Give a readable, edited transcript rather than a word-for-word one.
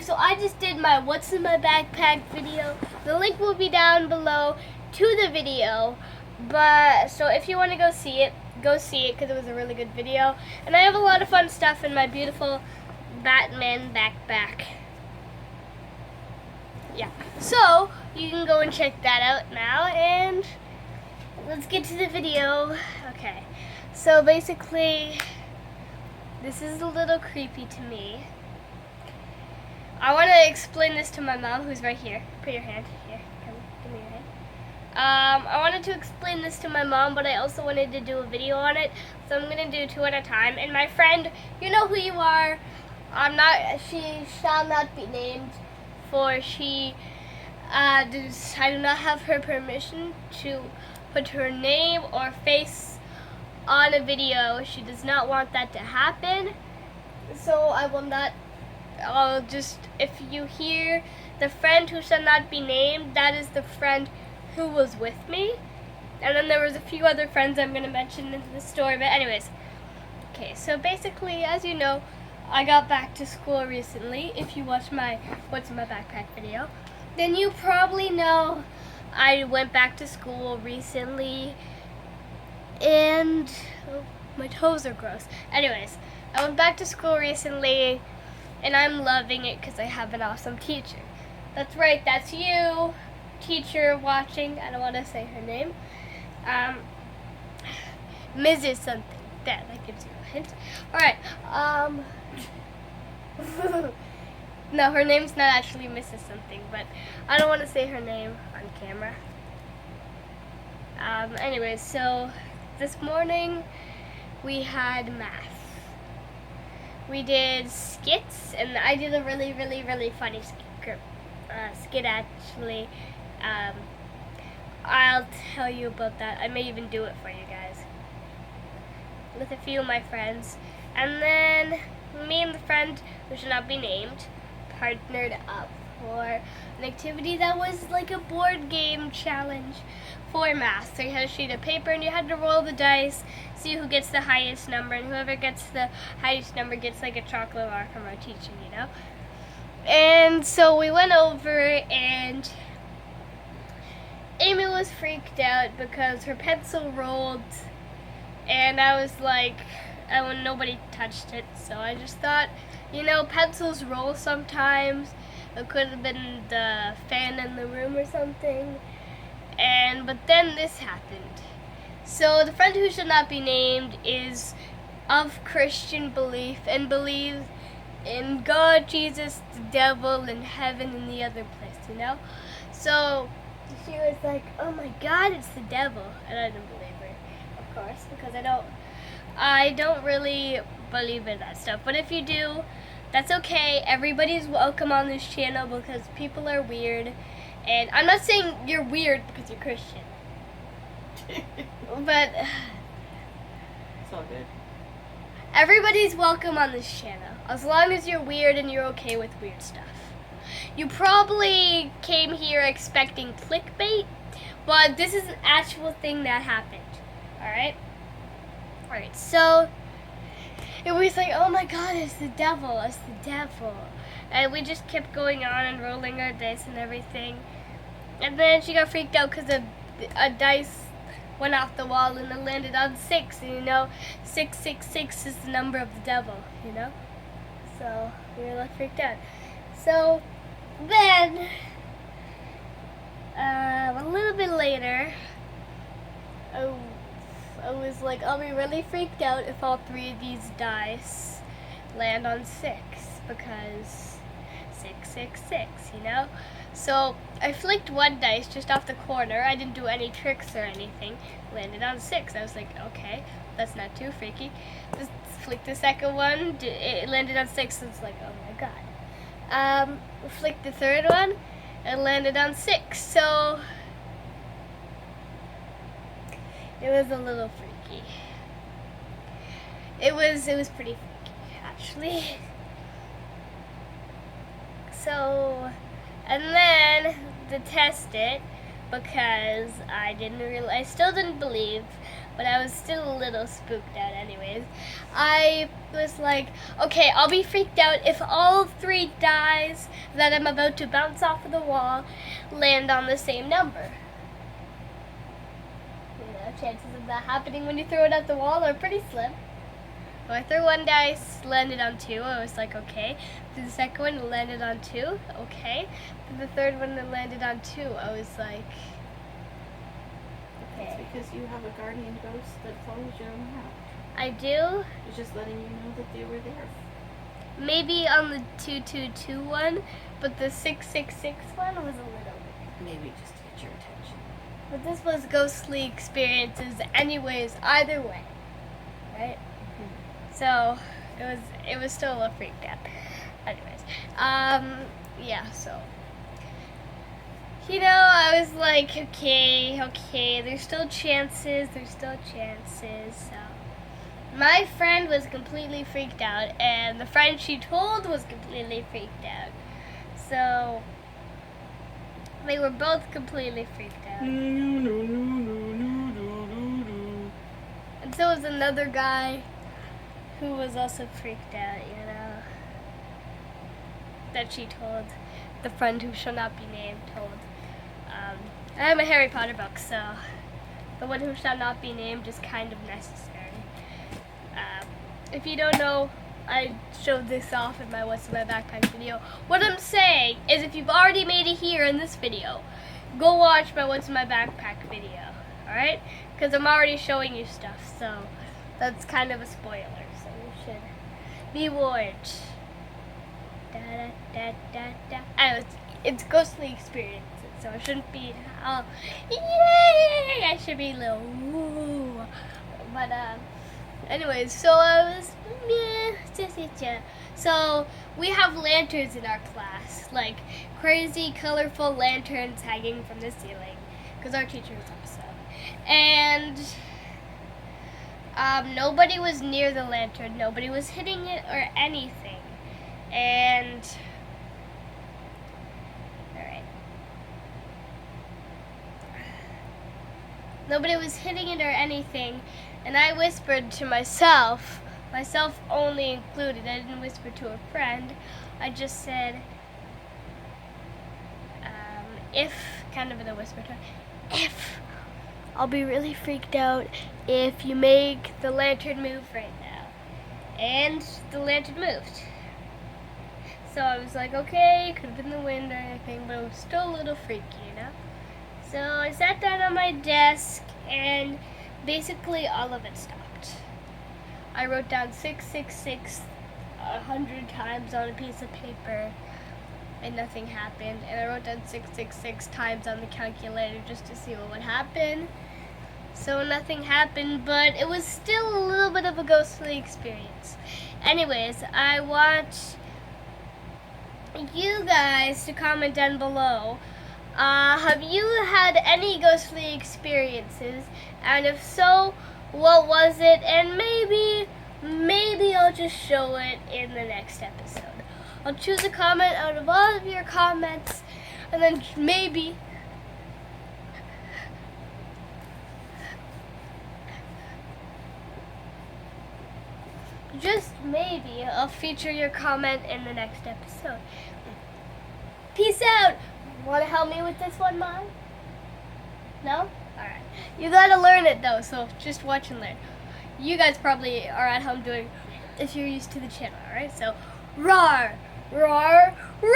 so I just did my what's in my backpack video. The link will be down below to the video. But so if you want to go see it because it was a really good video. And I have a lot of fun stuff in my beautiful Batman backpack. Yeah. So you can go and check that out now, and let's get to the video. Okay. So basically, this is a little creepy to me. I want to explain this to my mom, who's right here. Put your hand here. Come, give me your hand. I wanted to explain this to my mom, but I also wanted to do a video on it, so I'm gonna do two at a time. And my friend, you know who you are. She shall not be named, for I do not have her permission to put her name or face on a video. She does not want that to happen, so I will not. If you hear the friend who shall not be named, that is the friend who was with me. And then there was a few other friends I'm going to mention in the story, but anyways. Okay, so basically, as you know, I got back to school recently. If you watch my What's in My Backpack video, then you probably know I went back to school recently, and my toes are gross. Anyways, I went back to school recently, and I'm loving it because I have an awesome teacher. That's right, that's you, teacher watching. I don't want to say her name. Mrs. something. That gives you a hint. Alright, no, her name's not actually Mrs. something, but I don't want to say her name on camera. Anyways, so this morning we had math. We did skits, and I did a really, really, really funny skit actually. I'll tell you about that. I may even do it for you guys with a few of my friends. And then me and the friend who should not be named partnered up for an activity that was like a board game challenge for math. So you had a sheet of paper and you had to roll the dice, see who gets the highest number, and whoever gets the highest number gets like a chocolate bar from our teacher, you know? And so we went over, and Amy was freaked out because her pencil rolled, and I was like, nobody touched it, so I just thought, you know, pencils roll sometimes. It could have been the fan in the room or something. But then this happened. So the friend who should not be named is of Christian belief and believes in God, Jesus, the devil, and heaven, and the other place, you know? So she was like, oh my God, it's the devil. And I didn't believe her, of course, because I don't really believe in that stuff. But if you do, that's okay. Everybody's welcome on this channel because people are weird. And I'm not saying you're weird because you're Christian. But it's all good. Everybody's welcome on this channel, as long as you're weird and you're okay with weird stuff. You probably came here expecting clickbait, but this is an actual thing that happened. Alright? Alright, so it was like, oh my God, it's the devil, it's the devil. And we just kept going on and rolling our dice and everything. And then she got freaked out because a dice went off the wall and it landed on 6. And you know, 666 is the number of the devil, you know? So we were like freaked out. So then, a little bit later, I was like, I'll be really freaked out if all 3 of these dice land on 6, because 666, you know? So I flicked one dice just off the corner. I didn't do any tricks or anything. Landed on 6. I was like, okay, that's not too freaky. Just flicked the second one. It landed on 6. It's like, oh my God. Flicked the third one. It landed on 6. So it was a little freaky. It was pretty freaky, actually. So, and then to test it, because I still didn't believe, but I was still a little spooked out anyways. I was like, okay, I'll be freaked out if all 3 dies that I'm about to bounce off of the wall land on the same number. You know, chances of that happening when you throw it at the wall are pretty slim. So I threw 1 dice, landed on 2. I was like, okay. Then the second one, it landed on 2. Okay. Then the third one, it landed on 2. I was like, It's okay. because you have a guardian ghost that follows you around. I do. It's just letting you know that they were there. Maybe on the 222 one, but the 666 one was a little weird. Maybe just to get your attention. But this was ghostly experiences anyways, either way. Right? So it was still a freak out. Anyways. Yeah, so you know, I was like, okay, there's still chances. So my friend was completely freaked out, and the friend she told was completely freaked out. So they were both completely freaked out. And so was another guy who was also freaked out, you know, that she told, the friend who shall not be named told. I have a Harry Potter book, so the one who shall not be named is kind of necessary. If you don't know, I showed this off in my What's in My Backpack video. What I'm saying is if you've already made it here in this video, go watch my What's in My Backpack video, alright? Because I'm already showing you stuff, so that's kind of a spoiler, so you should be warned. Da, da, da, da, da. Oh, it's ghostly experiences, so it shouldn't be, oh, yay! I should be a little, woo. But, anyways, so I was, so we have lanterns in our class, like crazy colorful lanterns hanging from the ceiling, because our teacher is awesome. And nobody was near the lantern, nobody was hitting it or anything. And alright. Nobody was hitting it or anything, and I whispered to myself only included. I didn't whisper to a friend. I just said, if, kind of in a whisper tone, if, I'll be really freaked out if you make the lantern move right now. And the lantern moved. So I was like, okay, it could have been the wind or anything, but it was still a little freaky, you know? So I sat down on my desk, and basically all of it stopped. I wrote down 666 100 times on a piece of paper, and nothing happened. And I wrote down 666 times on the calculator just to see what would happen. So nothing happened, but it was still a little bit of a ghostly experience. Anyways, I want you guys to comment down below. Have you had any ghostly experiences? And if so, what was it? And maybe I'll just show it in the next episode. I'll choose a comment out of all of your comments, and then maybe just maybe I'll feature your comment in the next episode. Peace out. Want to help me with this one, Mom? No? Alright. You gotta learn it though, so just watch and learn. You guys probably are at home doing if you're used to the channel, alright? So, roar, roar, roar!